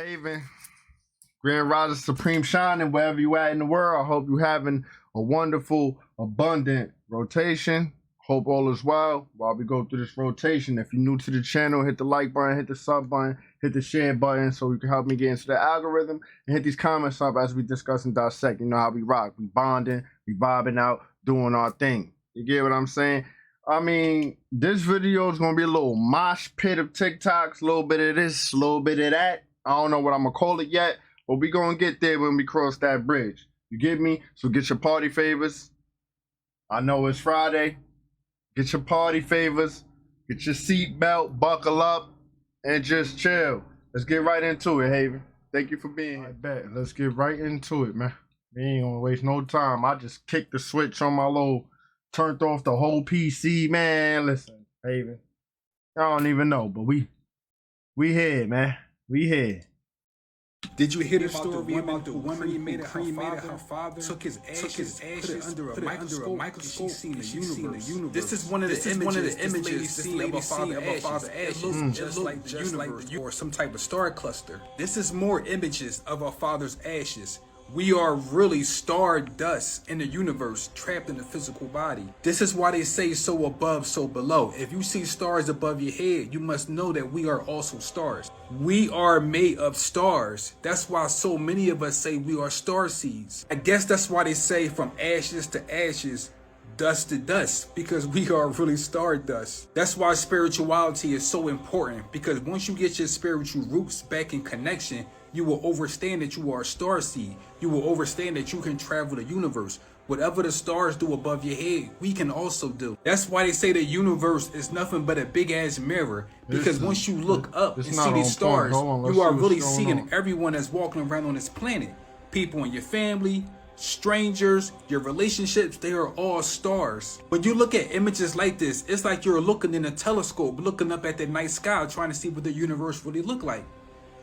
Haven, Grand Rising Supreme Shining, wherever you at in the world. I hope you having a wonderful, abundant rotation. Hope all is well while we go through this rotation. If you're new to the channel, hit the like button, hit the sub button, hit the share button so you can help me get into the algorithm, and hit these comments up as we discuss and dissect. You know how we rock. We bonding, we vibing out, doing our thing. You get what I'm saying? I mean, this video is going to be a little mosh pit of TikToks, a little bit of this, a little bit of that. I don't know what I'm going to call it yet, but we're going to get there when we cross that bridge. You get me? So get your party favors. I know it's Friday. Get your party favors. Get your seatbelt, buckle up, and just chill. Let's get right into it, Haven. Thank you for being here. I bet. Let's get right into it, man. We ain't going to waste no time. I just kicked the switch on my little... Turned off the whole PC, man. Listen, Haven, I don't even know, but we here, man. We here. Did you hear the story about the woman who cremated her father, took his ashes, put it under a microscope, she seen the universe. This is one of the images this lady seen of her father's ashes. It looks just like the universe or some type of star cluster. This is more images of our father's ashes. We are really star dust in the universe, trapped in the physical body. This is why they say so above, so below. If you see stars above your head, you must know that we are also stars. We are made of stars. That's why so many of us say we are star seeds. I guess that's why they say from ashes to ashes, dust to dust, because we are really stardust. That's why spirituality is so important, because once you get your spiritual roots back in connection, you will understand that you are a star seed. You will understand that you can travel the universe. Whatever the stars do above your head, we can also do. That's why they say the universe is nothing but a big ass mirror. Because once you look up and see these stars, you are really seeing everyone that's walking around on this planet. People in your family, strangers, your relationships, they are all stars. When you look at images like this, it's like you're looking in a telescope, looking up at the night sky, trying to see what the universe really look like.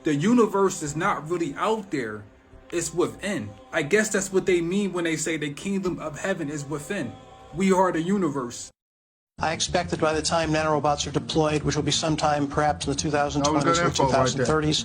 The universe is not really out there, it's within. I guess that's what they mean when they say the kingdom of heaven is within. We are the universe. I expect that by the time nanorobots are deployed, which will be sometime perhaps in the 2020s or 2030s,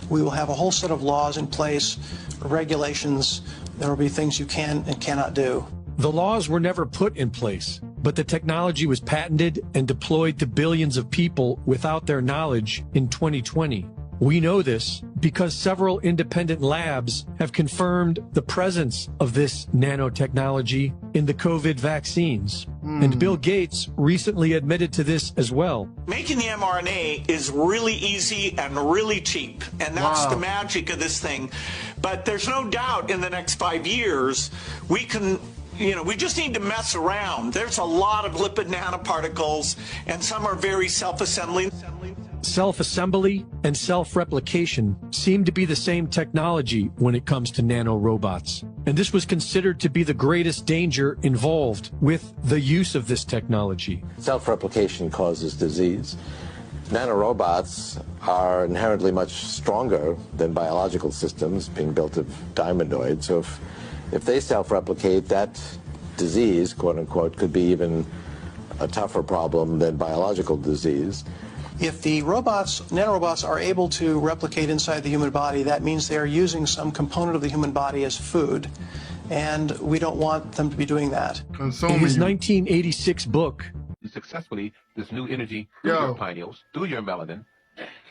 we will have a whole set of laws in place, regulations. There will be things you can and cannot do. The laws were never put in place, but the technology was patented and deployed to billions of people without their knowledge in 2020. We know this because several independent labs have confirmed the presence of this nanotechnology in the COVID vaccines. And Bill Gates recently admitted to this as well. Making the mRNA is really easy and really cheap, and that's the magic of this thing. But there's no doubt in the next 5 years, we can we just need to mess around. There's a lot of lipid nanoparticles, and some are very self-assembling. Self-assembly and self-replication seem to be the same technology when it comes to nanorobots. And this was considered to be the greatest danger involved with the use of this technology. Self-replication causes disease. Nanorobots are inherently much stronger than biological systems being built of diamondoids. So if they self-replicate, that disease, quote unquote, could be even a tougher problem than biological disease. If the nanorobots are able to replicate inside the human body, that means they are using some component of the human body as food, and we don't want them to be doing that. In his 1986 book, successfully this new energy through your pineals, through your melanin,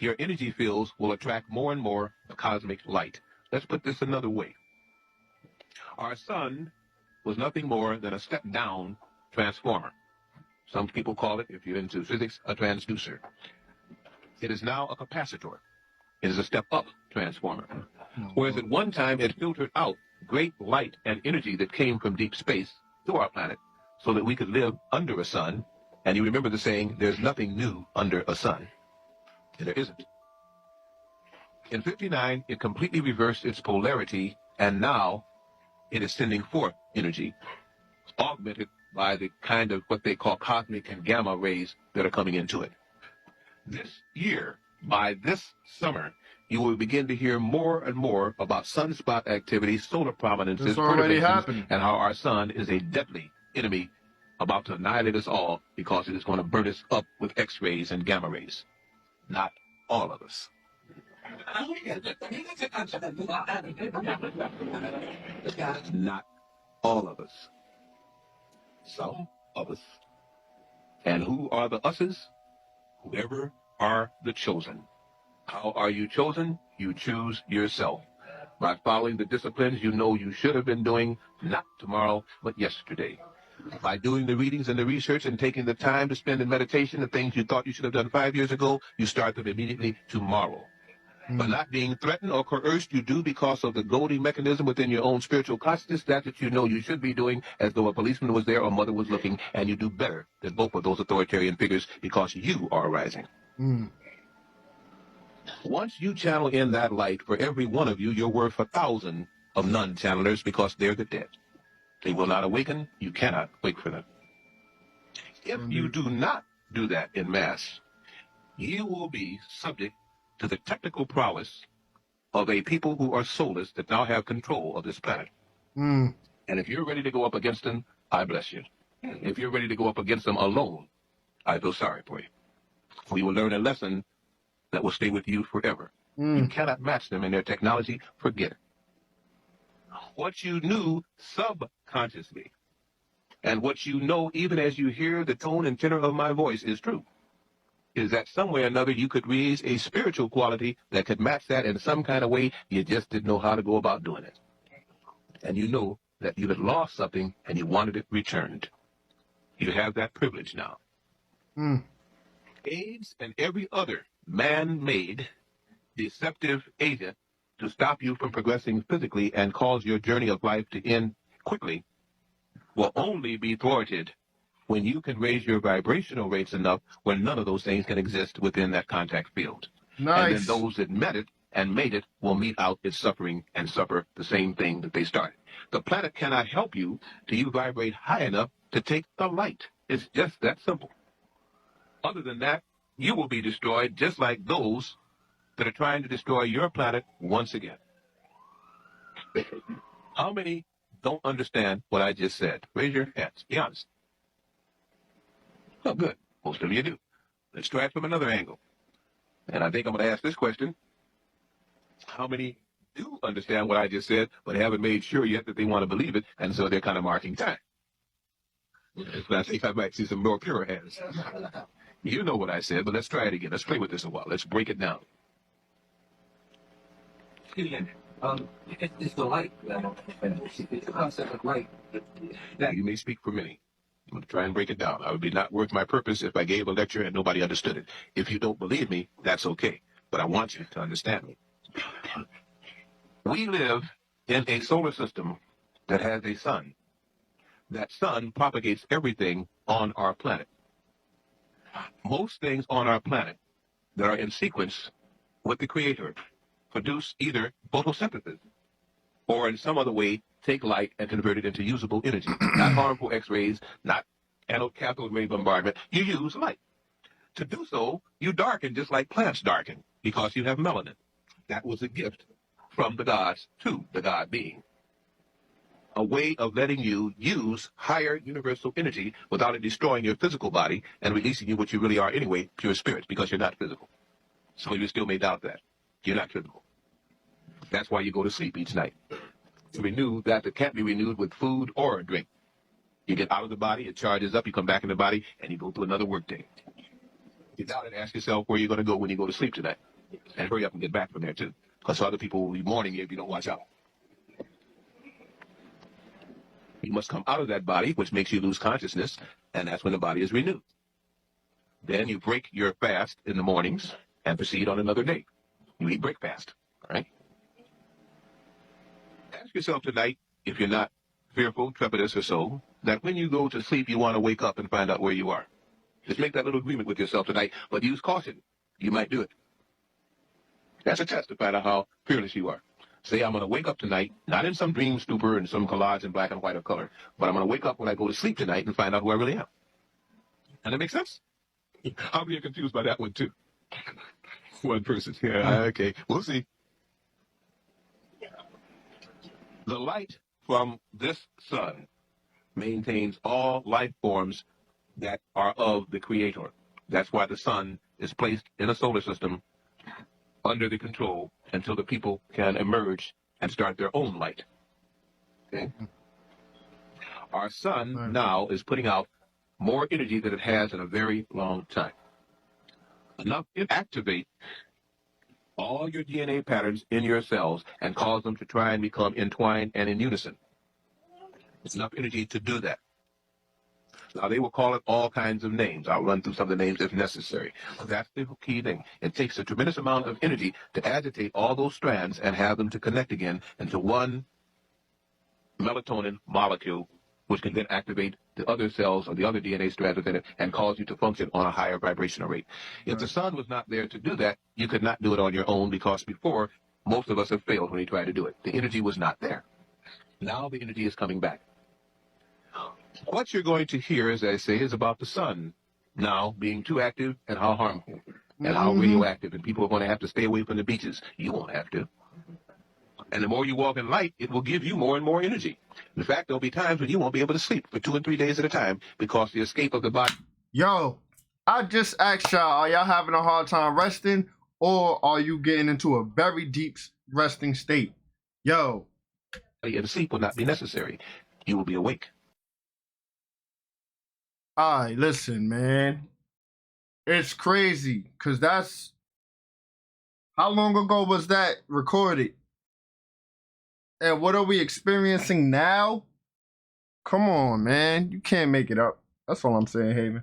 your energy fields will attract more and more cosmic light. Let's put this another way. Our sun was nothing more than a step-down transformer. Some people call it, if you're into physics, a transducer. It is now a capacitor. It is a step-up transformer. Whereas at one time it filtered out great light and energy that came from deep space to our planet so that we could live under a sun. And you remember the saying, there's nothing new under a sun. And there isn't. In 59, it completely reversed its polarity, and now it is sending forth energy, augmented by the kind of what they call cosmic and gamma rays that are coming into it. This year, by this summer, you will begin to hear more and more about sunspot activity, solar prominences, perturbations, and how our sun is a deadly enemy about to annihilate us all because it is going to burn us up with X-rays and gamma rays. Not all of us. Not all of us. Some of us. And who are the us's? Whoever are the chosen. How are you chosen? You choose yourself. By following the disciplines you know you should have been doing, not tomorrow, but yesterday. By doing the readings and the research and taking the time to spend in meditation, the things you thought you should have done 5 years ago, you start them immediately tomorrow. By not being threatened or coerced, you do because of the goading mechanism within your own spiritual consciousness, that you know you should be doing, as though a policeman was there or mother was looking, and you do better than both of those authoritarian figures because you are rising. Once you channel in that light, for every one of you, you're worth 1,000 of non-channelers because they're the dead. They will not awaken. You cannot wait for them. If you do not do that in mass, you will be subject to the technical prowess of a people who are soulless that now have control of this planet. And if you're ready to go up against them, I bless you. If you're ready to go up against them alone, I feel sorry for you. We will learn a lesson that will stay with you forever. You cannot match them in their technology. Forget it. What you knew subconsciously, and what you know even as you hear the tone and tenor of my voice is true, is that some way or another you could raise a spiritual quality that could match that in some kind of way. You just didn't know how to go about doing it. And you know that you had lost something and you wanted it returned. You have that privilege now. AIDS and every other man-made deceptive agent to stop you from progressing physically and cause your journey of life to end quickly will only be thwarted when you can raise your vibrational rates enough where none of those things can exist within that contact field. Nice. And then those that met it and made it will meet out its suffering and suffer the same thing that they started. The planet cannot help you till you vibrate high enough to take the light. It's just that simple. Other than that, you will be destroyed just like those that are trying to destroy your planet once again. How many don't understand what I just said? Raise your hands. Be honest. Oh, good. Most of you do. Let's try it from another angle. And I think I'm going to ask this question. How many do understand what I just said, but haven't made sure yet that they want to believe it, and so they're kind of marking time? I think I might see some more pure hands. You know what I said, but let's try it again. Let's play with this a while. Let's break it down. It's the light. It's the concept of light. You may speak for many. I'm going to try and break it down. I would be not worth my purpose if I gave a lecture and nobody understood it. If you don't believe me, that's okay. But I want you to understand me. We live in a solar system that has a sun. That sun propagates everything on our planet. Most things on our planet that are in sequence with the Creator produce either photosynthesis or in some other way take light and convert it into usable energy. Not harmful X-rays, not cathode ray bombardment. You use light. To do so, you darken just like plants darken because you have melanin. That was a gift from the gods to the God being. A way of letting you use higher universal energy without it destroying your physical body and releasing you what you really are anyway, pure spirit, because you're not physical. Some of you still may doubt that. You're not physical. That's why you go to sleep each night. To renew that can't be renewed with food or a drink. You get out of the body, it charges up, you come back in the body, and you go through another work day. If you doubt it, ask yourself where you're going to go when you go to sleep tonight. And hurry up and get back from there, too. Because other people will be mourning you if you don't watch out. You must come out of that body, which makes you lose consciousness, and that's when the body is renewed. Then you break your fast in the mornings and proceed on another day. You eat breakfast, all right? Ask yourself tonight, if you're not fearful, trepidous, or so, that when you go to sleep, you want to wake up and find out where you are. Just make that little agreement with yourself tonight, but use caution. You might do it. That's a test to find out how fearless you are. Say, I'm going to wake up tonight, not in some dream stupor and some collage in black and white or color, but I'm going to wake up when I go to sleep tonight and find out who I really am. And that makes sense? How many are confused by that one, too? One person. Yeah, okay. We'll see. The light from this sun maintains all life forms that are of the Creator. That's why the sun is placed in a solar system under the control until the people can emerge and start their own light. Okay? Our sun now is putting out more energy than it has in a very long time. Enough to activate all your DNA patterns in your cells and cause them to try and become entwined and in unison. It's enough energy to do that. Now, they will call it all kinds of names. I'll run through some of the names if necessary. But that's the key thing. It takes a tremendous amount of energy to agitate all those strands and have them to connect again into one melatonin molecule, which can then activate the other cells or the other DNA strands within it and cause you to function on a higher vibrational rate. If the sun was not there to do that, you could not do it on your own, because before, most of us have failed when we tried to do it. The energy was not there. Now the energy is coming back. What you're going to hear, as I say, is about the sun now being too active and how harmful and how radioactive, and people are going to have to stay away from the beaches. You won't have to. And the more you walk in light, it will give you more and more energy. In fact, there'll be times when you won't be able to sleep for 2 and 3 days at a time because the escape of the body. Yo, I just asked y'all, are y'all having a hard time resting, or are you getting into a very deep resting state? Yo. And sleep will not be necessary. You will be awake. All right, listen, man. It's crazy, because that's... How long ago was that recorded? And what are we experiencing now? Come on, man. You can't make it up. That's all I'm saying, Haven.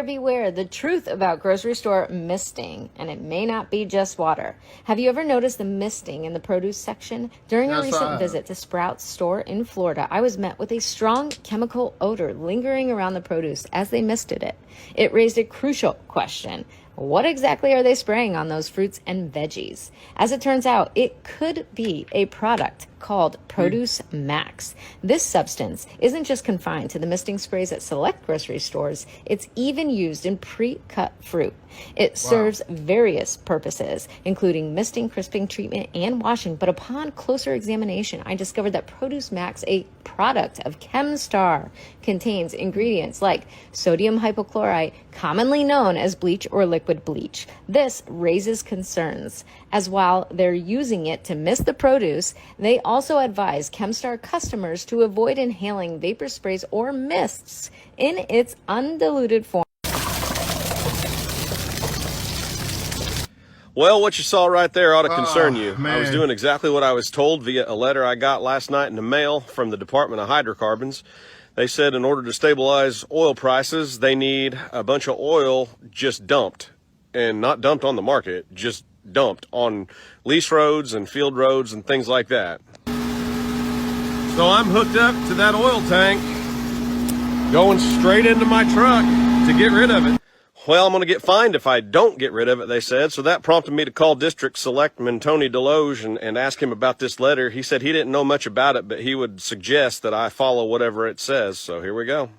Beware the truth about grocery store misting, and it may not be just water. Have you ever noticed the misting in the produce section? During a recent visit to Sprouts store in Florida, I was met with a strong chemical odor lingering around the produce as they misted it. It raised a crucial question. What exactly are they spraying on those fruits and veggies? As it turns out, it could be a product called Produce Max. This substance isn't just confined to the misting sprays at select grocery stores. It's even used in pre-cut fruit. It serves various purposes, including misting, crisping, treatment, and washing. But upon closer examination, I discovered that Produce Max, a product of ChemStar, contains ingredients like sodium hypochlorite, commonly known as bleach or liquid bleach. This raises concerns, as while they're using it to mist the produce, they also advise ChemStar customers to avoid inhaling vapor sprays or mists in its undiluted form. Well, what you saw right there ought to concern you. I was doing exactly what I was told via a letter I got last night in the mail from the Department of Hydrocarbons. They said in order to stabilize oil prices, they need a bunch of oil just dumped, and not dumped on the market, just dumped on lease roads and field roads and things like that. So I'm hooked up to that oil tank, going straight into my truck to get rid of it. Well, I'm going to get fined if I don't get rid of it, they said. So that prompted me to call District Selectman Tony Deloge and ask him about this letter. He said he didn't know much about it, but he would suggest that I follow whatever it says. So here we go.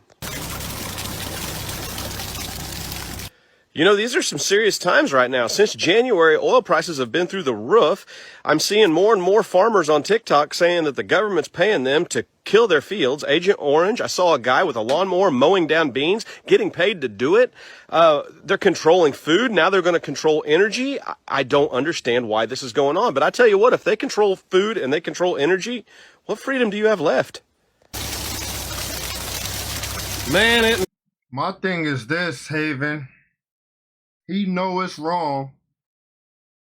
You know, these are some serious times right now. Since January, oil prices have been through the roof. I'm seeing more and more farmers on TikTok saying that the government's paying them to kill their fields. Agent Orange, I saw a guy with a lawnmower mowing down beans, getting paid to do it. They're controlling food. Now they're going to control energy. I don't understand why this is going on. But I tell you what, if they control food and they control energy, what freedom do you have left? Man, my thing is this, Haven. He know it's wrong,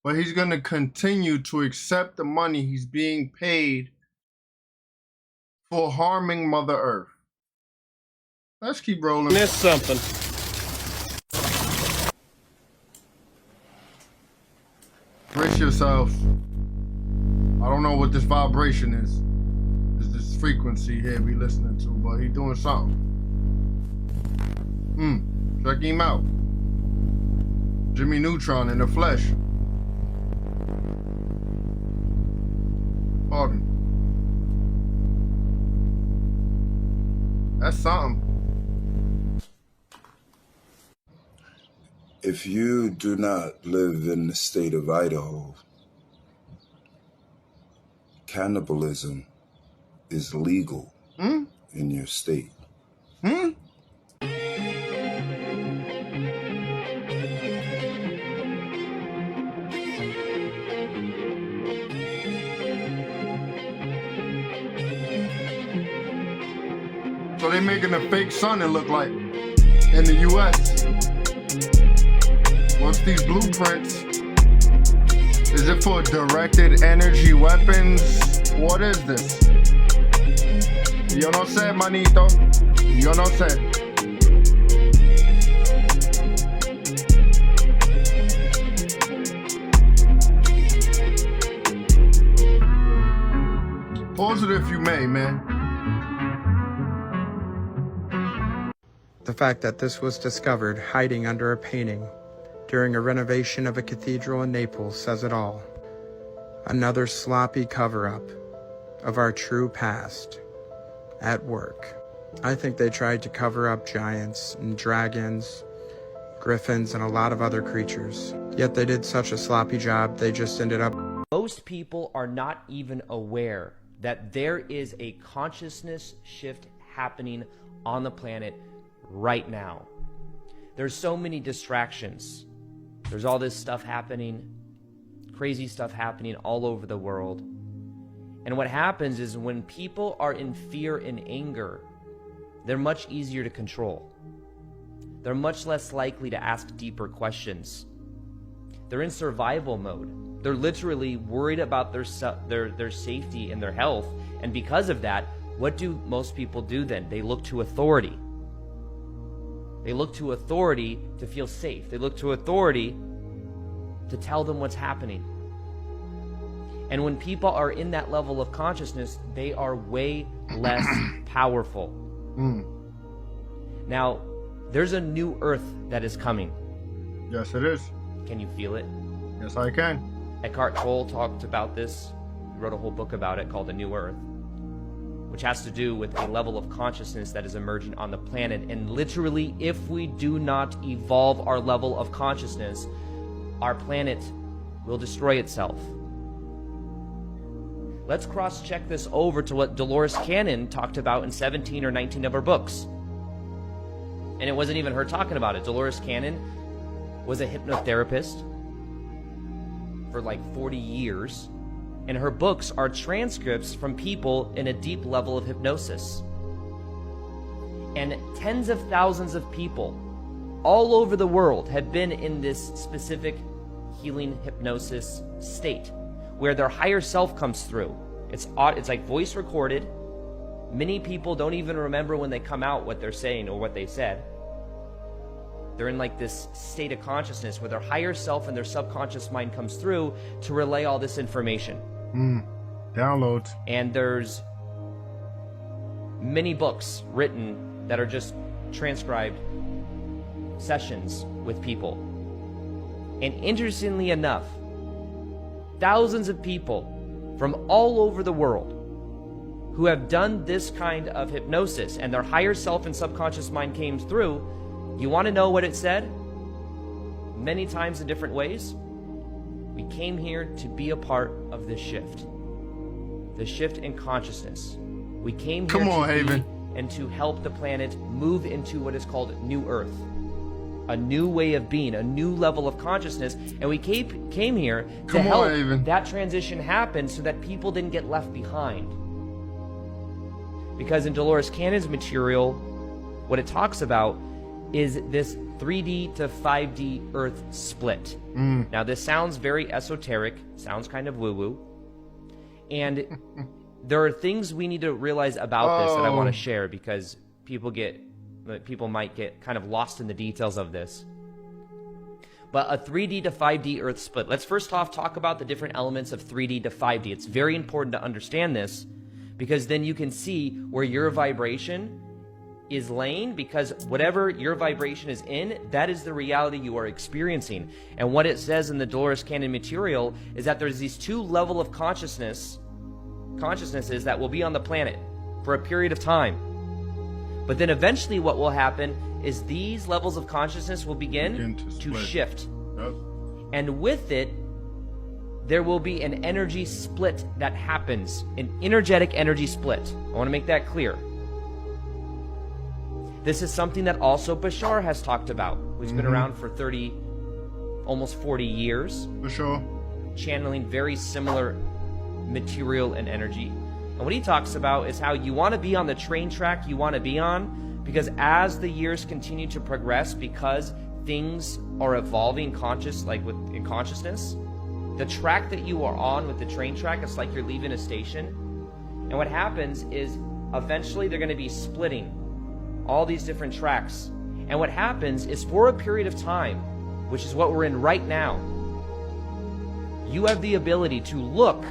but he's going to continue to accept the money he's being paid for harming Mother Earth. Let's keep rolling. Missed something. Brace yourself. I don't know what this vibration is. It's this frequency here we listening to, but he doing something. Check him out. Jimmy Neutron in the flesh. Pardon. That's something. If you do not live in the state of Idaho, cannibalism is legal in your state. So they making a fake sun, it look like, in the US. What's these blueprints? Is it for directed energy weapons? What is this? Yo no sé, manito. Yo no sé. Pause it if you may, man. The fact that this was discovered hiding under a painting during a renovation of a cathedral in Naples says it all. Another sloppy cover-up of our true past at work. I think they tried to cover up giants and dragons, griffins, and a lot of other creatures. Yet they did such a sloppy job, they just ended up... Most people are not even aware that there is a consciousness shift happening on the planet right now. There's so many distractions. There's all this stuff happening, crazy stuff happening all over the world. And what happens is when people are in fear and anger, they're much easier to control. They're much less likely to ask deeper questions. They're in survival mode. They're literally worried about their safety and their health. And because of that, what do most people do then? They look to authority. They look to authority to feel safe. They look to authority to tell them what's happening. And when people are in that level of consciousness, they are way less powerful. Now, there's a new earth that is coming. Yes, it is. Can you feel it? Yes, I can. Eckhart Tolle talked about this. He wrote a whole book about it called The New Earth, which has to do with a level of consciousness that is emerging on the planet. And literally, if we do not evolve our level of consciousness, our planet will destroy itself. Let's cross-check this over to what Dolores Cannon talked about in 17 or 19 of her books. And it wasn't even her talking about it. Dolores Cannon was a hypnotherapist for like 40 years. And her books are transcripts from people in a deep level of hypnosis. And tens of thousands of people all over the world have been in this specific healing hypnosis state where their higher self comes through. It's like voice recorded. Many people don't even remember when they come out what they're saying or what they said. They're in like this state of consciousness where their higher self and their subconscious mind comes through to relay all this information. Downloads. And there's many books written that are just transcribed sessions with people. And interestingly enough, thousands of people from all over the world who have done this kind of hypnosis and their higher self and subconscious mind came through, you want to know what it said? Many times in different ways. We came here to be a part of this shift. The shift in consciousness. We came here to be and to help the planet move into what is called New Earth. A new way of being, a new level of consciousness. And we came here to help that transition happen so that people didn't get left behind. Because in Dolores Cannon's material, what it talks about is this 3D to 5D Earth split. Now, this sounds very esoteric, sounds kind of woo-woo. And there are things we need to realize about this that I want to share because people might get kind of lost in the details of this. But a 3D to 5D Earth split. Let's first off talk about the different elements of 3D to 5D. It's very important to understand this because then you can see where your vibration is laying, because whatever your vibration is in, that is the reality you are experiencing. And what it says in the Dolores Cannon material is that there's these two levels of consciousnesses that will be on the planet for a period of time. But then eventually what will happen is these levels of consciousness will begin to shift. And with it, there will be an energy split that happens, an energetic energy split. I want to make that clear. This is something that also Bashar has talked about, who's been around for almost 40 years. For sure. Channeling very similar material and energy. And what he talks about is how you want to be on the train track you want to be on, because as the years continue to progress, because things are evolving in consciousness, the track that you are on with the train track, it's like you're leaving a station. And what happens is eventually they're going to be splitting all these different tracks. And what happens is for a period of time, which is what we're in right now, you have the ability to look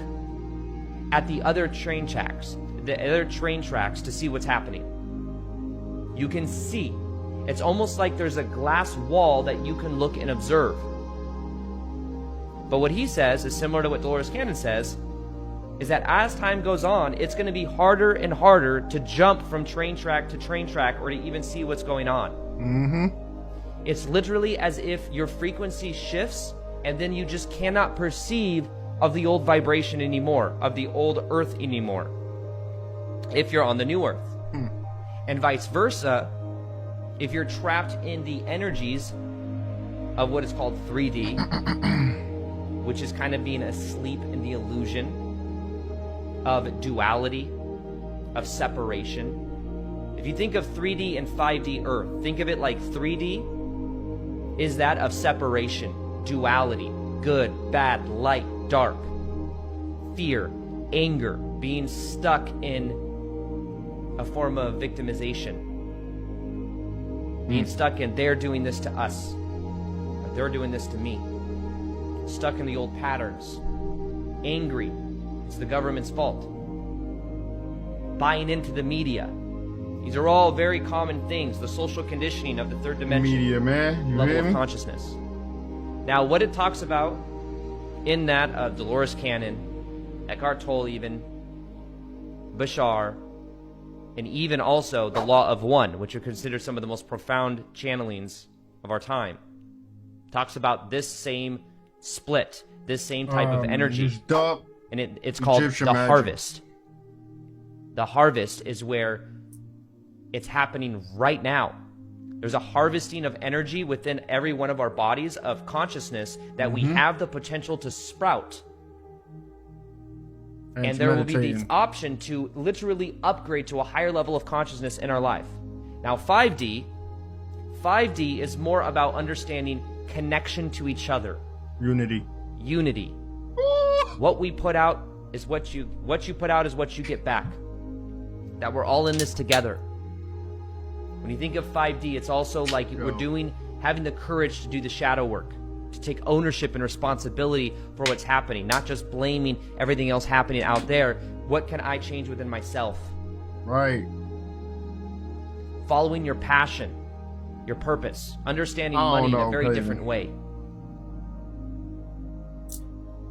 at the other train tracks to see what's happening. You can see. It's almost like there's a glass wall that you can look and observe. But what he says is similar to what Dolores Cannon says, is that as time goes on, it's going to be harder and harder to jump from train track to train track or to even see what's going on. Mm-hmm. It's literally as if your frequency shifts and then you just cannot perceive of the old vibration anymore, of the old earth anymore, if you're on the new earth. And vice versa, if you're trapped in the energies of what is called 3D, which is kind of being asleep in the illusion of duality, of separation. If you think of 3D and 5D Earth, think of it like 3D is that of separation, duality, good, bad, light, dark, fear, anger, being stuck in a form of victimization, being stuck in they're doing this to us, or they're doing this to me, stuck in the old patterns, angry, it's the government's fault, buying into the media. These are all very common things, the social conditioning of the third dimension, Media, man. You level hear of me? consciousness. Now, what it talks about in that of Dolores Cannon, Eckhart Tolle even, Bashar, and even also the Law of One, which are considered some of the most profound channelings of our time, talks about this same split, this same type of energy. And it's called Egyptian the magic. harvest. The harvest is where it's happening right now. There's a harvesting of energy within every one of our bodies of consciousness that we have the potential to sprout. And there will be the option to literally upgrade to a higher level of consciousness in our life. Now, 5D is more about understanding connection to each other. Unity. What we put out is what you put out is what you get back. That we're all in this together. When you think of 5D, it's also like we're having the courage to do the shadow work, to take ownership and responsibility for what's happening, not just blaming everything else happening out there. What can I change within myself? Right. Following your passion, your purpose, understanding money in a very different way.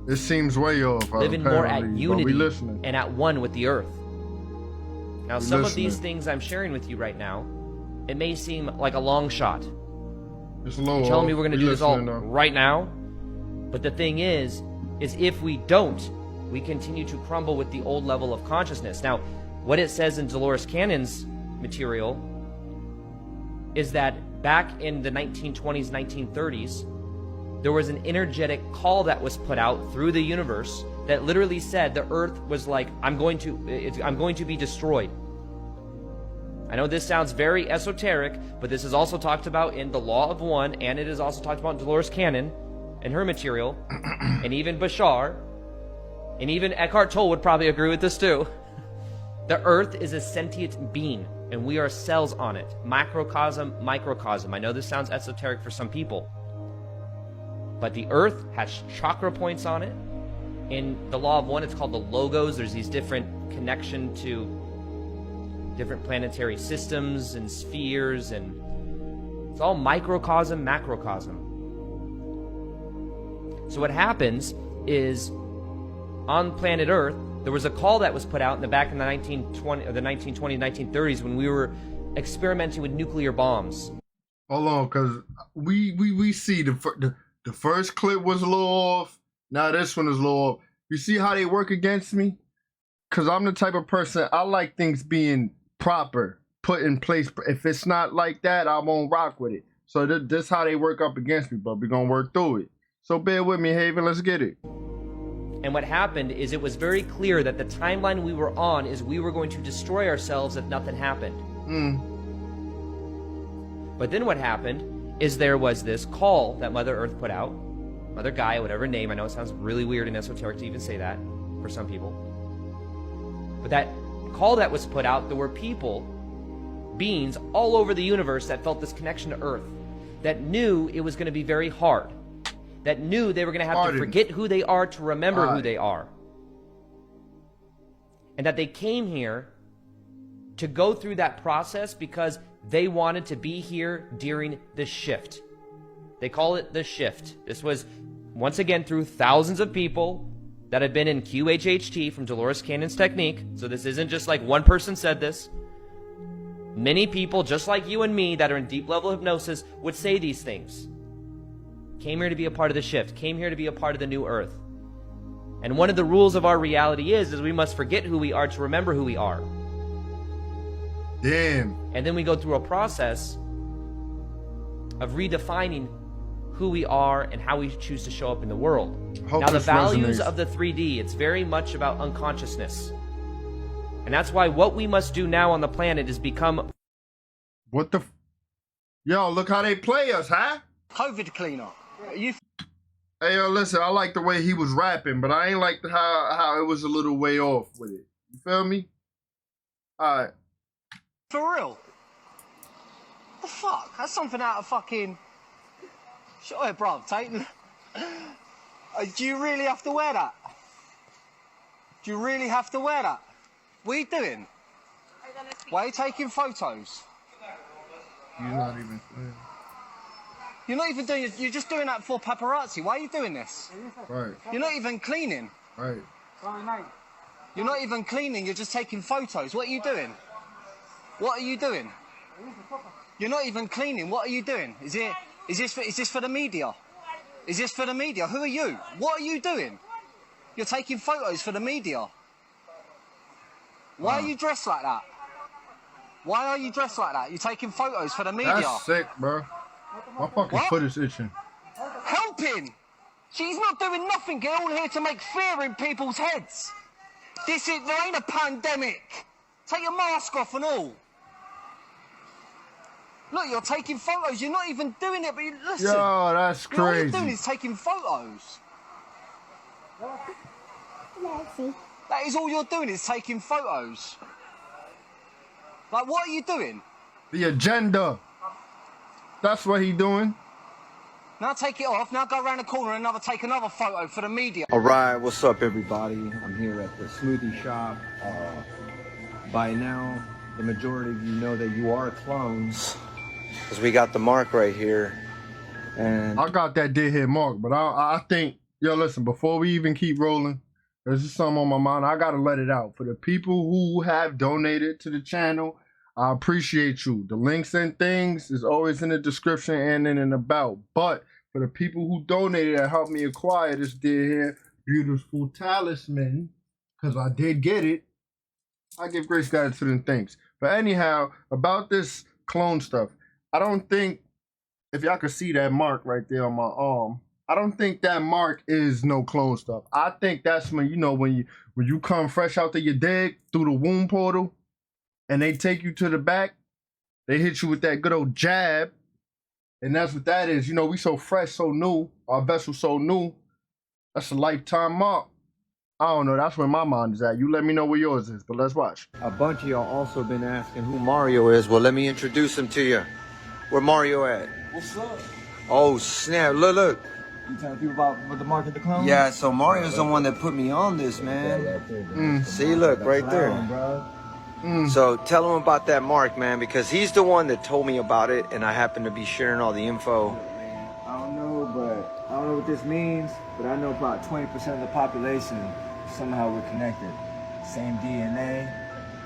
It seems way off. Living more at unity and at one with the earth. Now, some of these things I'm sharing with you right now, it may seem like a long shot. It's a little You're telling me we're going to do this all right now? But the thing is if we don't, we continue to crumble with the old level of consciousness. Now, what it says in Dolores Cannon's material is that back in the 1920s, 1930s, there was an energetic call that was put out through the universe that literally said the earth was like, I'm going to be destroyed. I know this sounds very esoteric, but this is also talked about in the Law of One, and it is also talked about in Dolores Cannon and her material, and even Bashar, and even Eckhart Tolle would probably agree with this too. The earth is a sentient being, and we are cells on it. Macrocosm, microcosm. I know this sounds esoteric for some people, but the earth has chakra points on it. In the Law of One, it's called the logos. There's these different connection to different planetary systems and spheres, and it's all microcosm, macrocosm. So what happens is on planet Earth, there was a call that was put out in the back in the 1920s, 1930s, when we were experimenting with nuclear bombs. Hold on, because we see the first clip was a little off. Now this one is a little off. You see how they work against me? Because I'm the type of person, I like things being proper, put in place. If it's not like that, I won't rock with it. So this how they work up against me, but we're going to work through it. So bear with me, Haven. Let's get it. And what happened is it was very clear that the timeline we were on is we were going to destroy ourselves if nothing happened. But then what happened is there was this call that Mother Earth put out, Mother Gaia, whatever name. I know it sounds really weird and esoteric to even say that for some people. But that call that was put out, there were people, beings all over the universe that felt this connection to Earth, that knew it was going to be very hard, that knew they were going to have to forget who they are to remember who they are. And that they came here to go through that process because they wanted to be here during the shift. They call it the shift. This was, once again, through thousands of people that have been in QHHT from Dolores Cannon's technique. So this isn't just like one person said this. Many people, just like you and me, that are in deep level hypnosis would say these things. Came here to be a part of the shift. Came here to be a part of the new earth. And one of the rules of our reality is we must forget who we are to remember who we are. Damn. And then we go through a process of redefining who we are and how we choose to show up in the world. Now, the values of the 3D, it's very much about unconsciousness. And that's why what we must do now on the planet is become... What the... Yo, look how they play us, huh? COVID cleaner. You... Hey, yo, listen, I like the way he was rapping, but I ain't like how it was a little way off with it. You feel me? All right. For real? The fuck? That's something out of fucking... Sure, bruv, Titan. Do you really have to wear that? Do you really have to wear that? What are you doing? Why are you taking photos? You're not even... You're not even doing... You're just doing that for paparazzi. Why are you doing this? Right. You're not even cleaning. Right. You're not even cleaning. You're just taking photos. What are you doing? What are you doing? You're not even cleaning. What are you doing? Is this for the media? Is this for the media? Who are you? What are you doing? You're taking photos for the media. Why are you dressed like that? Why are you dressed like that? You're taking photos for the media. That's sick, bro. My fucking foot is itching. Helping! She's not doing nothing. Get all here to make fear in people's heads. There ain't a pandemic. Take your mask off and all. Look, you're taking photos. You're not even doing it, but listen. Yo, that's crazy. All you're doing is taking photos. That is all you're doing is taking photos. Like, what are you doing? The agenda. That's what he doing. Now take it off. Now go around the corner and take another photo for the media. All right, what's up, everybody? I'm here at the smoothie shop. By now, the majority of you know that you are clones, because we got the mark right here. And I got that dead head mark, but I think, yo, listen, before we even keep rolling, there's just something on my mind. I gotta let it out. For the people who have donated to the channel, I appreciate you. The links and things is always in the description and in and about. But for the people who donated and helped me acquire this dead hair beautiful talisman, because I did get it, I give grace, gratitude, and thanks. But anyhow, about this clone stuff, I don't think, if y'all can see that mark right there on my arm, I don't think that mark is no clone stuff. I think that's when, you know, when you come fresh out of your dig through the womb portal and they take you to the back, they hit you with that good old jab, and that's what that is. You know, we so fresh, so new, our vessel so new, that's a lifetime mark. I don't know, that's where my mind is at. You let me know where yours is, but let's watch. a bunch of y'all also been asking who Mario is. Well, let me introduce him to you. Where Mario at? What's up? Oh, snap. Look. You telling people about the mark of the clone? Yeah, so Mario's the one that put me on this, man. See, look, right there. So tell him about that mark, man, because he's the one that told me about it, and I happen to be sharing all the info. I don't know what this means, but I know about 20% of the population, somehow we're connected. Same DNA,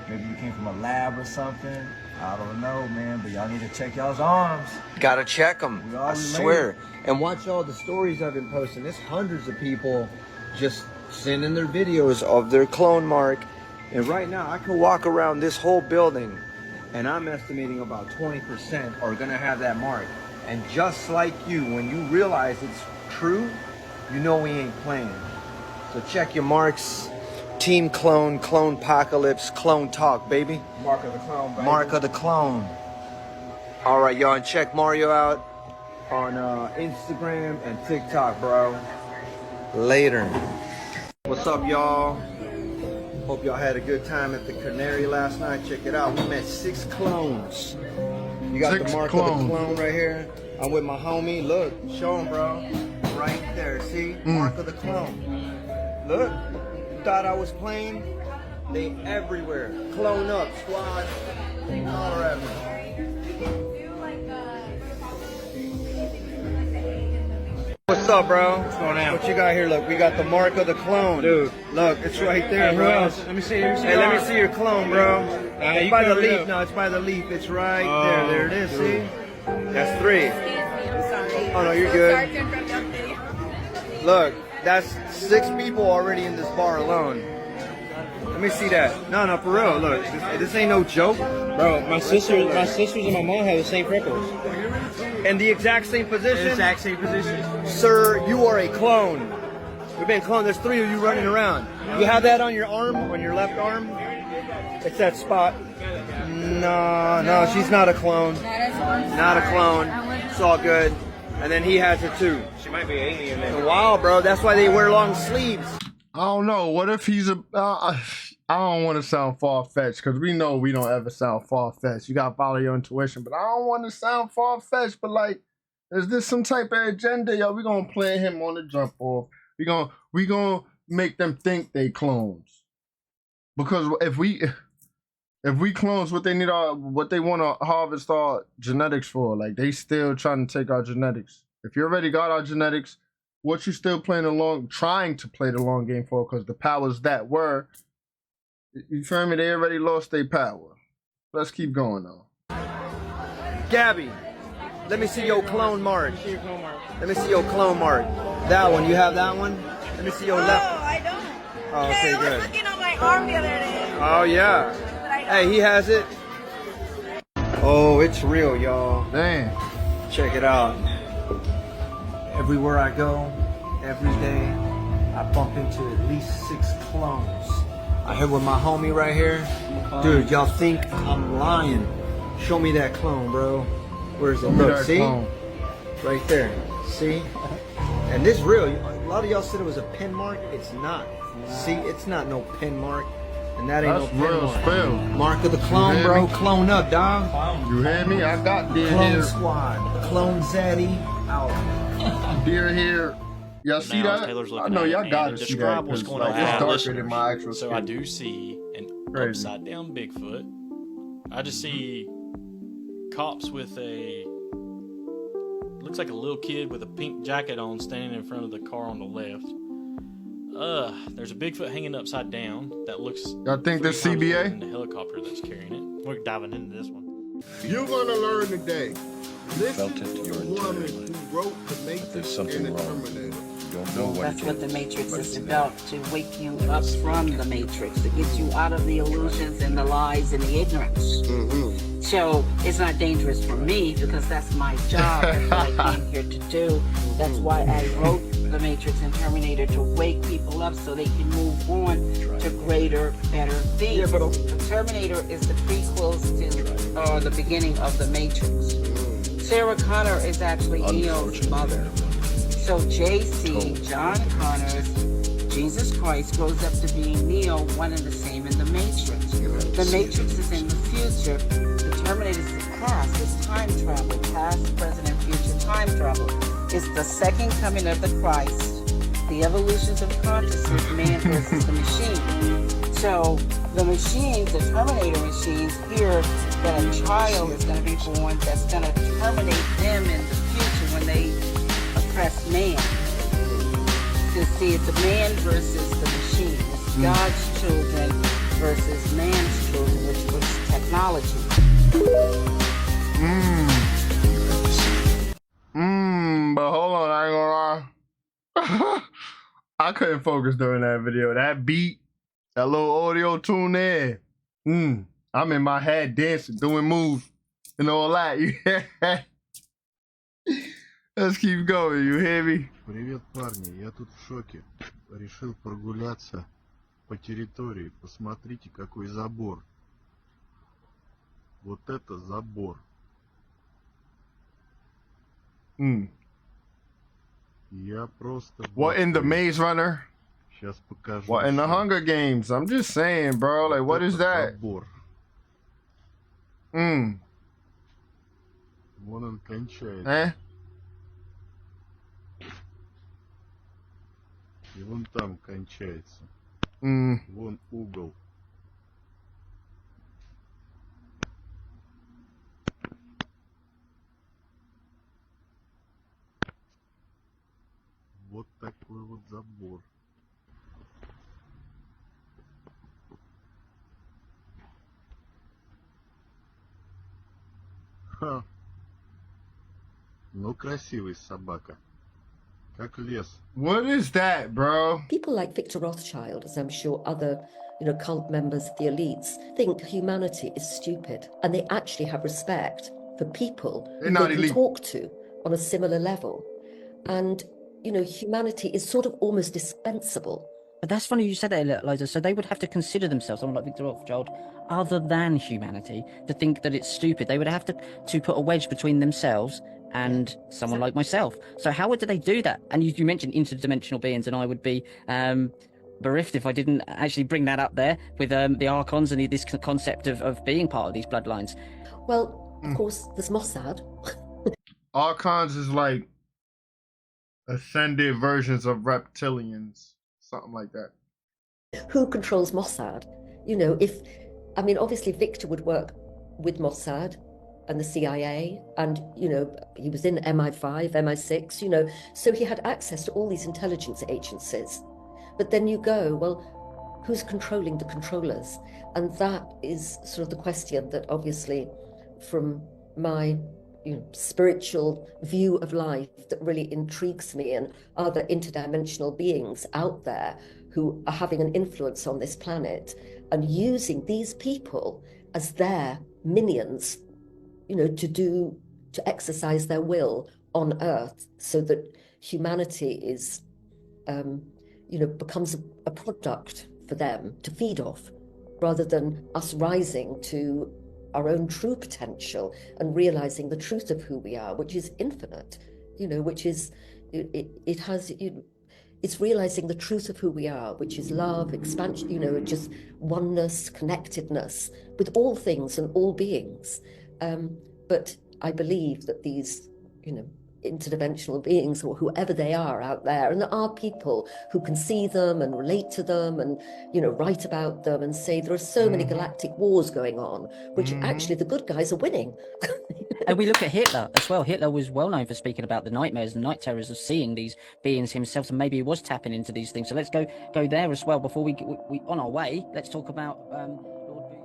maybe we came from a lab or something. I don't know, man, but y'all need to check y'all's arms. Gotta check them, I swear. related. And watch all the stories I've been posting. There's hundreds of people just sending their videos of their clone mark. And right now, I can walk around this whole building, and I'm estimating about 20% are gonna have that mark. And just like you, when you realize it's true, you know we ain't playing. So check your marks. Team Clone, Clone Apocalypse, Clone Talk, baby. Mark of the Clone, baby. Mark of the Clone. All right, y'all, and check Mario out on Instagram and TikTok, bro. Later. What's up, y'all? Hope y'all had a good time at the Canary last night. Check it out. We met 6 clones. You got the Mark of the Clone right here. I'm with my homie. Look, show him, bro. Right there. See? Mark of the Clone. Look. Thought I was playing? They everywhere. Clone up, squad. Holler at me. What's up, bro? What's going on? What you got here? Look, we got the Mark of the Clone. Dude, look, it's right there, bro. Let me see. Hey, let me see your clone, bro. It's by the leaf. No, it's by the leaf. It's right there. There it is, see? That's 3. Oh, no, you're good. Look, that's 6 people already in this bar alone. Let me see that. No, for real. Look, this ain't no joke. Bro, my sisters and my mom have the same freckles. In the exact same position? Exact same position. Sir, you are a clone. We've been cloned. There's 3 of you running around. You have that on your arm, on your left arm? It's that spot. No, she's not a clone. Not a clone. It's all good. And then he has it too. She might be alien then. Wow, bro. That's why they wear long sleeves. I don't know. What if he's a... I don't want to sound far-fetched, because we know we don't ever sound far-fetched. You got to follow your intuition, but I don't want to sound far-fetched, but like, is this some type of agenda? Yo, we going to play him on the jump off. We gonna make them think they clones. Because if we clones, what they want to harvest our genetics for, like, they still trying to take our genetics. If you already got our genetics, what you still trying to play the long game for? Because the powers that were, you feel me? They already lost their power. Let's keep going though. Gabby, let me see your clone mark. Let me see your clone mark. That one, you have that one? Let me see your left. No, I don't. Oh, okay, I was looking on my arm the other day. Oh yeah. Hey, he has it. Oh, it's real, y'all. Damn. Check it out. Everywhere I go, every day, I bump into at least 6 clones. I here with my homie right here. Dude, y'all think I'm lying. Show me that clone, bro. Where is it? Look, see? Clone. Right there. See? And this real. A lot of y'all said it was a pin mark. It's not. See? It's not no pin mark. And that ain't That's no pin real mark. spell. Mark of the clone, bro. Me? Clone up, dog. You hear me? I got deer Clone here. squad. Clone Zaddy. Out. Deer here. Y'all see that? Taylor's I know y'all got to see that. What's going Like, on it's for our darker listeners. than my actual So skin. I do see an upside down Bigfoot. I just see cops with looks like a little kid with a pink jacket on standing in front of the car on the left. There's a Bigfoot hanging upside down that looks. Y'all think this 3 times CBA? bigger than the helicopter that's carrying it. We're diving into this one. You're gonna learn today. Listen Felt it to your the entire woman life. who wrote The Matrix There's something and the wrong. Terminator. You don't know why That's you what can't the Matrix but is it's about, to wake you up from the Matrix, to get you out of the illusions and the lies and the ignorance. So it's not dangerous for me because that's my job. That's what I came here to do. That's why I wrote the Matrix and Terminator, to wake people up so they can move on to greater, better things. The Terminator is the prequels to the beginning of the Matrix. Sarah Connor is actually Neo's mother. So JC, John Connors, Jesus Christ, grows up to be Neo, one and the same in the Matrix. The Matrix is in the future. The Terminator is the past. It's time travel. Past, present, and future time travel. It's the second coming of the Christ. The evolutions of consciousness, man versus the machine. So the machines, the Terminator machines, hear that a child is going to be born that's going to terminate them in the future when they oppress man. To see, it's a man versus the machine. It's God's children versus man's children, which was technology. But hold on, I ain't gonna lie. I couldn't focus during that video. That beat, that little audio tune there. I'm in my head dancing, doing moves, and all that. Let's keep going, you hear me? Привет, парни, я тут в шоке. Решил прогуляться по территории. Посмотрите, какой забор. Вот это забор. Я просто... What in the Maze Runner? Сейчас покажу. What in the Hunger Games? I'm just saying, bro. Like, what is that? Забор. Вон он кончается. И вон там кончается. Вон угол. Вот такой вот забор. Ха. Ну, красивый собака. Как лес. What is that, bro? People like Victor Rothschild, as I'm sure other, cult members of the elites, think humanity is stupid, and they actually have respect for people who they can talk to on a similar level. And, humanity is sort of almost dispensable. But that's funny you said that, Eliza. So they would have to consider themselves, someone like Victor Rothschild, other than humanity, to think that it's stupid. They would have to put a wedge between themselves and someone like myself. So how would they do that? And you mentioned interdimensional beings, and I would be bereft if I didn't actually bring that up there with the Archons and this concept of being part of these bloodlines. Well, of course, there's Mossad. Archons is like ascended versions of reptilians, something like that. Who controls Mossad? Obviously Victor would work with Mossad and the CIA, and, he was in MI5, MI6, so he had access to all these intelligence agencies. But then you go, well, who's controlling the controllers? And that is sort of the question that obviously from my spiritual view of life that really intrigues me, and are there interdimensional beings out there who are having an influence on this planet and using these people as their minions, to exercise their will on Earth, so that humanity is, becomes a product for them to feed off, rather than us rising to our own true potential and realizing the truth of who we are, which is infinite, which is, it's realizing the truth of who we are, which is love, expansion, just oneness, connectedness with all things and all beings. But I believe that these, interdimensional beings, or whoever they are out there, and there are people who can see them and relate to them and, write about them and say there are so many galactic wars going on, which actually the good guys are winning. And we look at Hitler as well. Hitler was well known for speaking about the nightmares and night terrors of seeing these beings himself, and maybe he was tapping into these things. So let's go there as well. Before we on our way, let's talk about Lord B.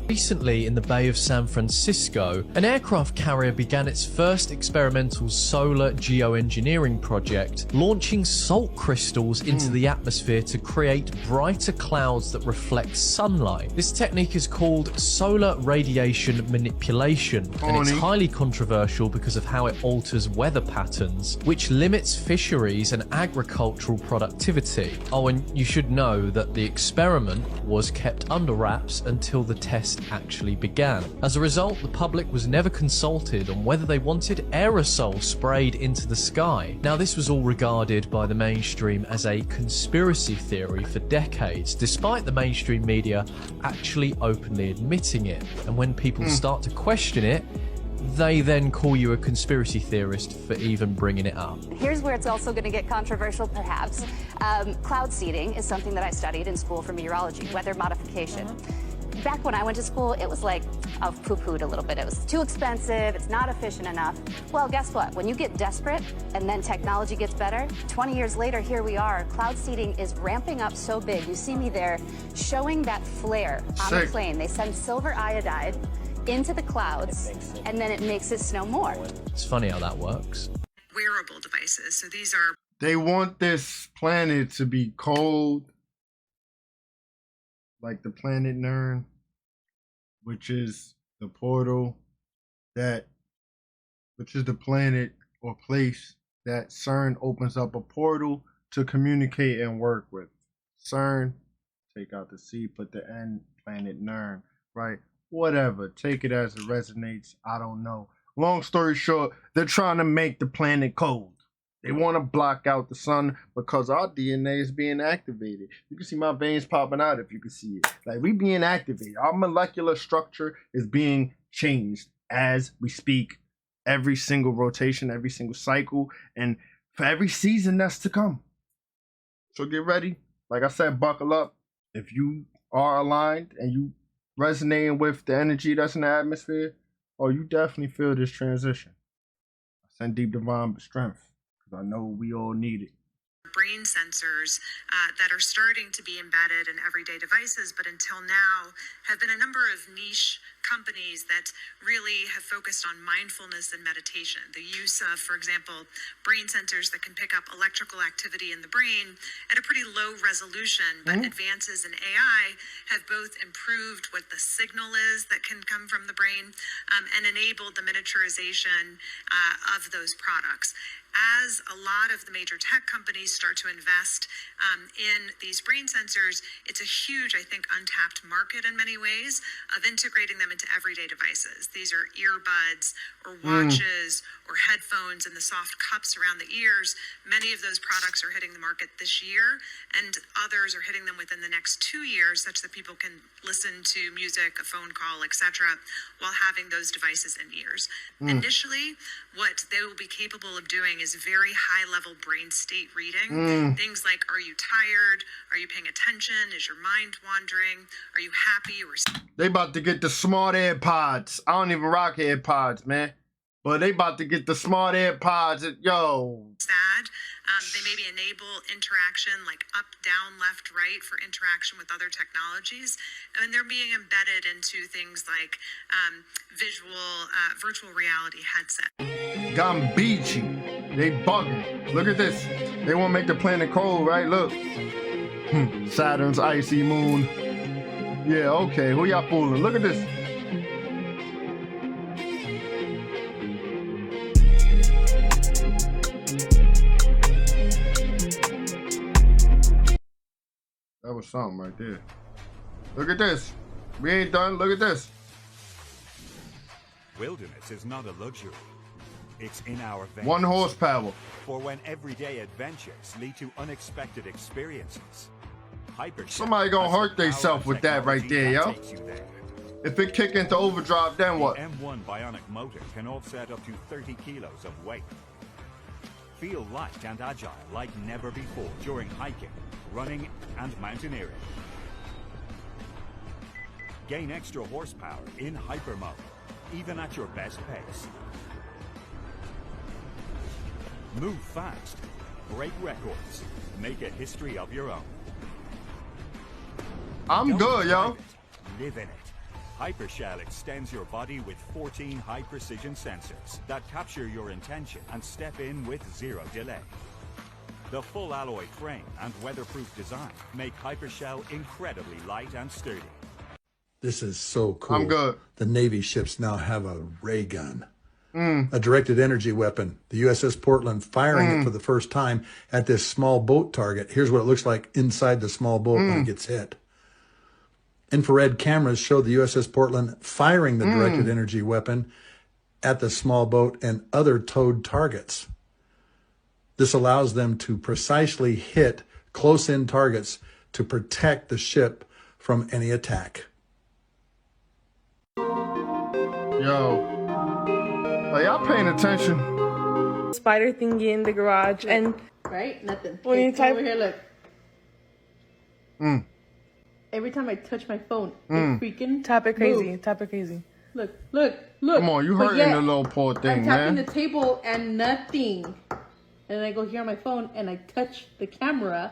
Recently, in the Bay of San Francisco, an aircraft carrier began its first experimental solar geoengineering project, launching salt crystals into the atmosphere to create brighter clouds that reflect sunlight. This technique is called solar radiation manipulation, and it's highly controversial because of how it alters weather patterns, which limits fisheries and agricultural productivity. Oh, and you should know that the experiment was kept under wraps until the test actually began. As a result, the public was never consulted on whether they wanted aerosol sprayed into the sky. Now, this was all regarded by the mainstream as a conspiracy theory for decades, despite the mainstream media actually openly admitting it. And when people start to question it, they then call you a conspiracy theorist for even bringing it up. Here's where it's also going to get controversial, perhaps. Cloud seeding is something that I studied in school for meteorology, weather modification. Back when I went to school, it was like, I've poo-pooed a little bit. It was too expensive, it's not efficient enough. Well, guess what? When you get desperate and then technology gets better, 20 years later, here we are. Cloud seeding is ramping up so big. You see me there showing that flare on the plane. They send silver iodide into the clouds, and then it makes it snow more. It's funny how that works. Wearable devices. So these are... They want this planet to be cold like the planet Nern, which is the portal which is the planet or place that CERN opens up a portal to communicate and work with. CERN, take out the C, put the N, planet Nern, right? Whatever, take it as it resonates, I don't know. Long story short, they're trying to make the planet cold. They want to block out the sun because our DNA is being activated. You can see my veins popping out if you can see it. Like, we being activated. Our molecular structure is being changed as we speak. Every single rotation, every single cycle, and for every season that's to come. So get ready. Like I said, buckle up. If you are aligned and you resonating with the energy that's in the atmosphere, you definitely feel this transition. I send deep divine strength. I know we all need it. Brain sensors that are starting to be embedded in everyday devices, but until now have been a number of niche companies that really have focused on mindfulness and meditation. The use of, for example, brain sensors that can pick up electrical activity in the brain at a pretty low resolution, but advances in AI have both improved what the signal is that can come from the brain and enabled the miniaturization of those products. As a lot of the major tech companies start to invest in these brain sensors, it's a huge, I think, untapped market in many ways of integrating them into everyday devices. These are earbuds or watches or headphones and the soft cups around the ears. Many of those products are hitting the market this year, and others are hitting them within the next 2 years, such that people can listen to music, a phone call, etc., while having those devices in ears. Initially, what they will be capable of doing is very high-level brain state reading. Things like, are you tired? Are you paying attention? Is your mind wandering? Are you happy or... They about to get the smart AirPods. I don't even rock AirPods, man. But they about to get the smart AirPods. Yo. Sad. They maybe enable interaction like up, down, left, right for interaction with other technologies. And they're being embedded into things like virtual reality headset. Gambici. They bugging. Look at this. They want to make the planet cold, right? Look. Saturn's icy moon. Yeah, okay. Who y'all fooling? Look at this. That was something right there. Look at this. We ain't done. Look at this. Wilderness is not a luxury. It's in our veins. 1 horsepower. For when everyday adventures lead to unexpected experiences. Somebody gonna hurt themselves with that right there, yo. If it kick into overdrive, then what? The M1 Bionic motor can offset up to 30 kilos of weight. Feel light and agile like never before during hiking, running, and mountaineering. Gain extra horsepower in hyper mode, even at your best pace. Move fast, break records, make a history of your own. I'm good, yo. Live in it. Hypershell extends your body with 14 high-precision sensors that capture your intention and step in with 0 delay. The full alloy frame and weatherproof design make Hypershell incredibly light and sturdy. This is so cool. I'm good. The Navy ships now have a ray gun, a directed energy weapon. The USS Portland firing it for the first time at this small boat target. Here's what it looks like inside the small boat when it gets hit. Infrared cameras show the USS Portland firing the directed energy weapon at the small boat and other towed targets. This allows them to precisely hit close-in targets to protect the ship from any attack. Yo, are y'all paying attention? Spider thingy in the garage and right, nothing. When you type over here, look. Every time I touch my phone, it freaking tap it crazy, moves. tap it crazy. Look. Come on, you hurting the little poor thing, I'm tapping man. the table and nothing. And then I go here on my phone and I touch the camera.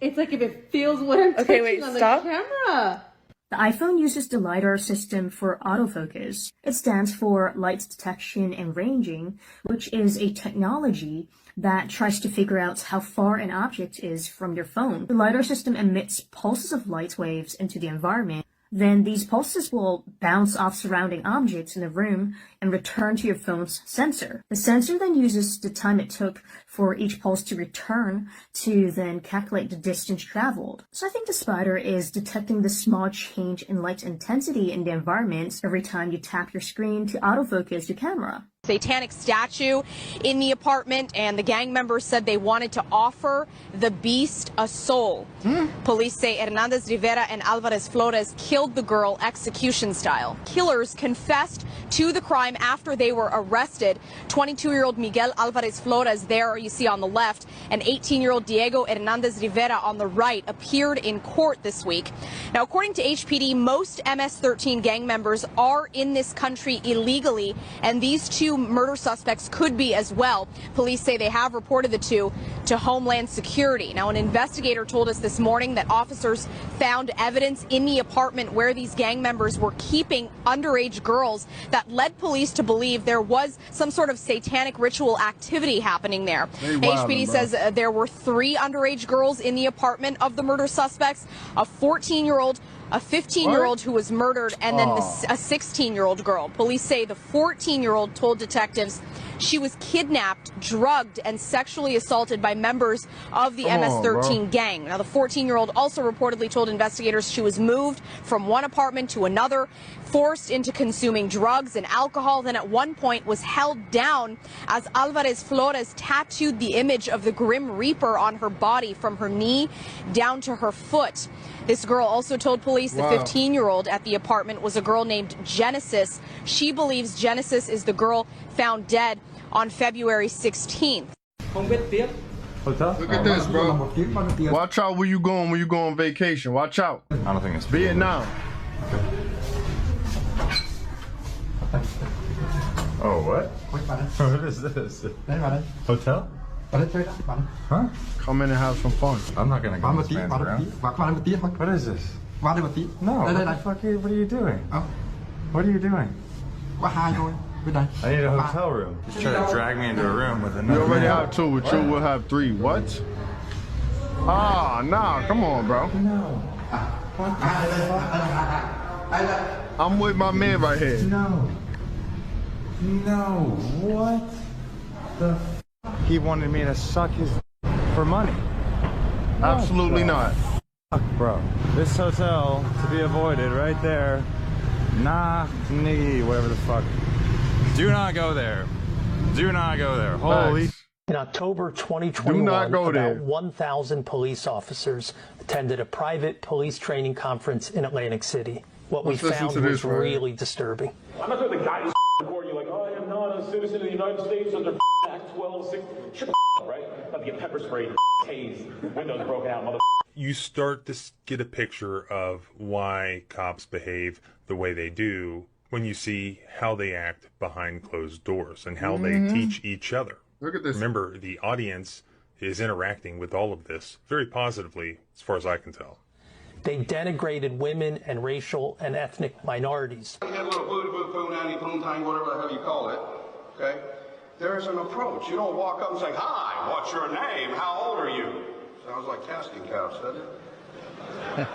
It's like if it feels what I'm touching on the camera. The iPhone uses the LiDAR system for autofocus. It stands for light detection and ranging, which is a technology that tries to figure out how far an object is from your phone. The LiDAR system emits pulses of light waves into the environment. Then these pulses will bounce off surrounding objects in the room and return to your phone's sensor. The sensor then uses the time it took for each pulse to return to then calculate the distance traveled. So I think the spider is detecting the small change in light intensity in the environment every time you tap your screen to autofocus your camera. Satanic statue in the apartment, and the gang members said they wanted to offer the beast a soul. Police say Hernandez Rivera and Alvarez Flores killed the girl execution style. Killers confessed to the crime after they were arrested. 22-year-old Miguel Alvarez Flores, there you see on the left, and 18-year-old Diego Hernandez Rivera on the right appeared in court this week. Now, according to HPD, most MS-13 gang members are in this country illegally, and these two murder suspects could be as well. Police say they have reported the two to Homeland Security. Now, an investigator told us this morning that officers found evidence in the apartment where these gang members were keeping underage girls that led police to believe there was some sort of satanic ritual activity happening there. HPD says there were 3 underage girls in the apartment of the murder suspects, a 14-year-old, a 15-year-old who was murdered, and then a 16-year-old girl. Police say the 14-year-old told detectives she was kidnapped, drugged, and sexually assaulted by members of the MS-13 gang. Now, the 14-year-old also reportedly told investigators she was moved from one apartment to another, forced into consuming drugs and alcohol, then at one point was held down as Alvarez Flores tattooed the image of the Grim Reaper on her body from her knee down to her foot. This girl also told police the 15-year-old at the apartment was a girl named Genesis. She believes Genesis is the girl found dead on February 16th. Look at this, bro. Watch out where you going when you go on vacation. Watch out. I don't think it's Vietnam. Oh, what? What is this? Hotel? Huh? Come in and have some fun. I'm not gonna go this man's around. What is this? No. What the fuck what are you doing? What are you doing? I need a hotel room. Just try to drag me into a room with another You already man. have 2. With you, we'll have 3. What? Ah, nah. Come on, bro. No. I'm with my man right here. No. No. What the f? He wanted me to suck his for money. Absolutely not. Fuck, bro. This hotel to be avoided right there. Nah, nigga, whatever the fuck. Do not go there. Do not go there. Holy. In October 2021, about 1,000 police officers attended a private police training conference in Atlantic City. What we found was really disturbing. I'm not going to the guy who's recording you like, I am not a citizen of the United States under Act 1260. Shut the right? About to get pepper sprayed, tased, windows broken out, mother. You start to get a picture of why cops behave the way they do when you see how they act behind closed doors and how they teach each other. Look at this. Remember, the audience is interacting with all of this very positively, as far as I can tell. They denigrated women and racial and ethnic minorities. You get a little boo-boo, poo-nanny, poontang, whatever the hell you call it, okay? There's an approach. You don't walk up and say, hi, what's your name? How old are you? Sounds like casting couch, doesn't it?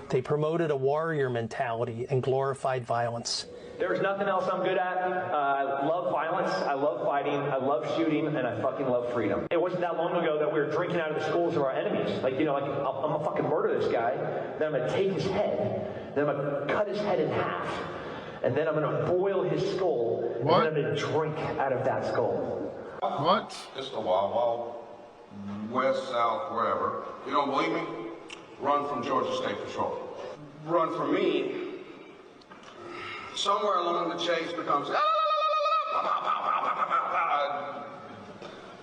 They promoted a warrior mentality and glorified violence. There's nothing else I'm good at. I love violence, I love fighting, I love shooting, and I fucking love freedom. It wasn't that long ago that we were drinking out of the schools of our enemies. Like, you know, like, I'm gonna fucking murder this guy, then I'm gonna take his head, then I'm gonna cut his head in half, and then I'm gonna boil his skull, and then I'm gonna drink out of that skull. What? Just a wild, west, south, wherever. You don't believe me? Run from Georgia State Patrol. Run from me. Somewhere along the chase becomes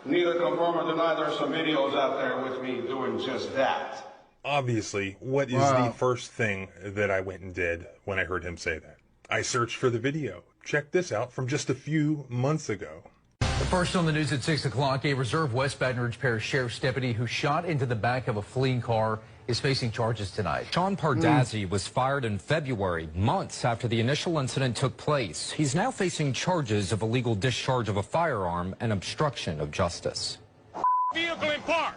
neither confirm or deny there's some videos out there with me doing just that. Obviously, what is the first thing that I went and did when I heard him say that? I searched for the video. Check this out from just a few months ago. First on the news at 6 o'clock, a Reserve West Baton Rouge Parish Sheriff's deputy who shot into the back of a fleeing car is facing charges tonight. Sean Pardazzi was fired in February, months after the initial incident took place. He's now facing charges of illegal discharge of a firearm and obstruction of justice. Vehicle in park.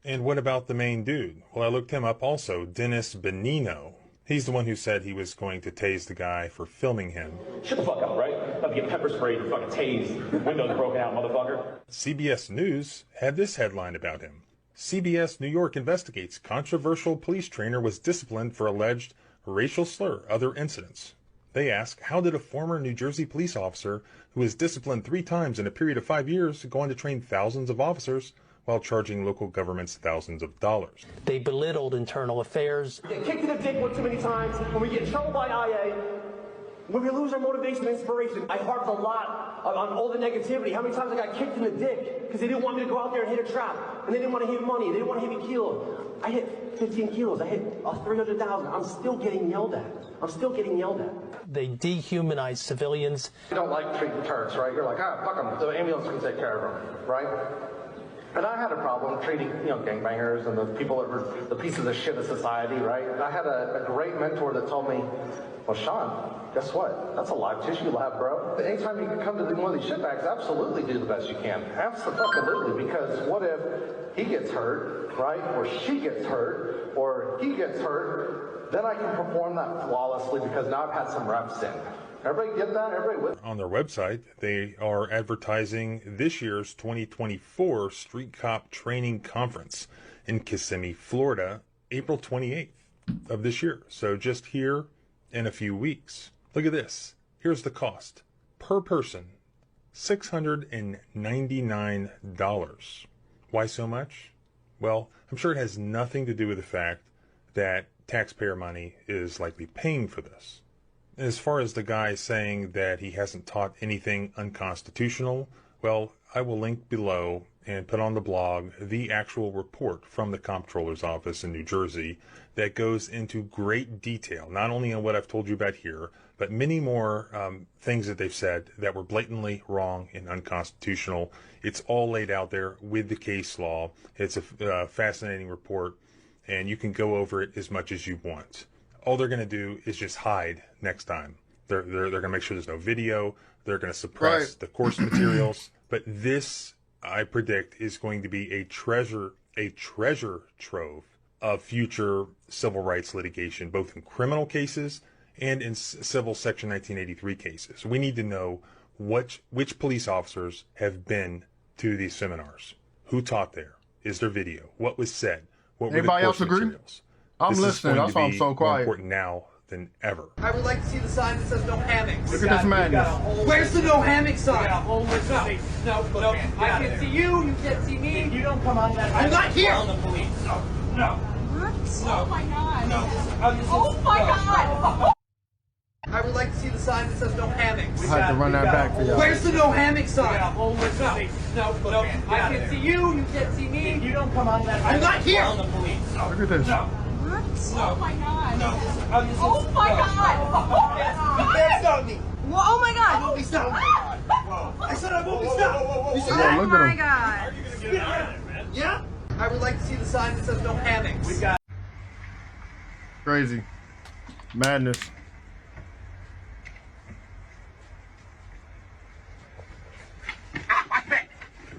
And what about the main dude? Well, I looked him up also, Dennis Benino. He's the one who said he was going to tase the guy for filming him. Shut the fuck up, right? About to get pepper sprayed or fucking tased. Windows broken out, motherfucker. CBS News had this headline about him. CBS New York investigates controversial police trainer was disciplined for alleged racial slur, other incidents. They ask, how did a former New Jersey police officer who was disciplined 3 times in a period of 5 years go on to train thousands of officers while charging local governments thousands of dollars? They belittled internal affairs. Get kicked in the dick one too many times, when we get in trouble by IA, when we lose our motivation and inspiration. I harped a lot on all the negativity. How many times I got kicked in the dick because they didn't want me to go out there and hit a trap, and they didn't want to hit money, they didn't want to hit me kilo. I hit 15 kilos, I hit 300,000. I'm still getting yelled at. I'm still getting yelled at. They dehumanize civilians. You don't like treating turds, right? You're like, fuck them. The ambulance can take care of them, right? And I had a problem treating, gangbangers and the people that were the pieces of shit of society, right? And I had a great mentor that told me, well, Sean, guess what? That's a live tissue lab, bro. Anytime you can come to one of these shitbags, absolutely do the best you can. Absolutely, because what if he gets hurt, right? Or she gets hurt, or he gets hurt, then I can perform that flawlessly because now I've had some reps in. Everybody get that? Everybody with? On their website, they are advertising this year's 2024 Street Cop Training Conference in Kissimmee, Florida, April 28th of this year. So just here in a few weeks. Look at this. Here's the cost. Per person, $699. Why so much? Well, I'm sure it has nothing to do with the fact that taxpayer money is likely paying for this. As far as the guy saying that he hasn't taught anything unconstitutional, well, I will link below and put on the blog the actual report from the comptroller's office in New Jersey that goes into great detail, not only on what I've told you about here, but many more things that they've said that were blatantly wrong and unconstitutional. It's all laid out there with the case law. It's a fascinating report, and you can go over it as much as you want. All they're going to do is just hide next time. They're going to make sure there's no video. They're going to suppress the course materials. But this, I predict, is going to be a treasure trove of future civil rights litigation, both in criminal cases and in civil Section 1983 cases. We need to know which police officers have been to these seminars. Who taught there? Is there video? What was said? What were the course materials? I'm listening. That's why I'm so quiet. More important now than ever. I would like to see the sign that says no hammocks. Look at this madness. Where's the no hammock sign? No, I can't see you. You can't see me. If you don't come on that, I'm not here. Call the police. No. What? No. Oh my god. No. Oh my god. I would like to see the sign that says no hammocks. I had to run that back for y'all. Where's the no hammock sign? No. I can't see you. You can't see me. If you don't come on that, I'm not here. Call the police. Look at this. What? Oh my god. Oh my god. You can't stop me. Oh my god. I won't be stopped. I said I won't be stopped. You said Yeah, Oh look at my him. god. Yeah? I would like to see the sign that says no hammocks. Crazy. Madness.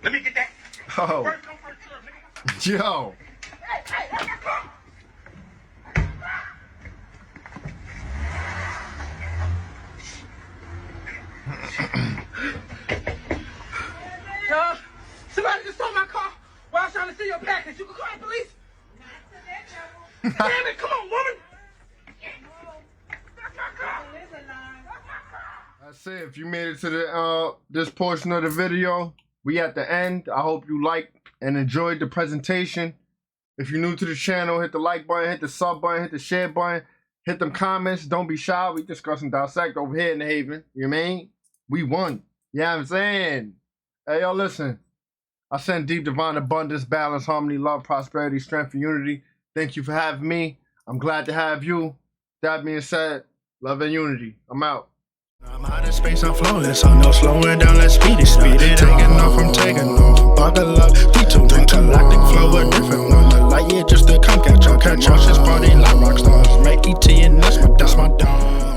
Let me get that. Oh. Yo. Somebody just stole my car while I was trying to see your package. You can call the police. Damn it, come on, woman. That's it. If you made it to the this portion of the video, we at the end. I hope you liked and enjoyed the presentation. If you're new to the channel, hit the like button, hit the sub button, hit the share button, hit them comments. Don't be shy. We discuss and dissect over here in the Haven. You know what I mean? We won. You know what I'm saying? Hey, yo, listen. I send deep divine abundance, balance, harmony, love, prosperity, strength, and unity. Thank you for having me. I'm glad to have you. That being said, love and unity. I'm out. I'm out of space, I'm flowing, so no slowing down, let's speed it. Taking off, I'm taking off. Buckle up, 3, 2, 1, galactic flow, a different one. The light year just to come catch up. Catch up, party like rock stars. Make ET and that's my dog.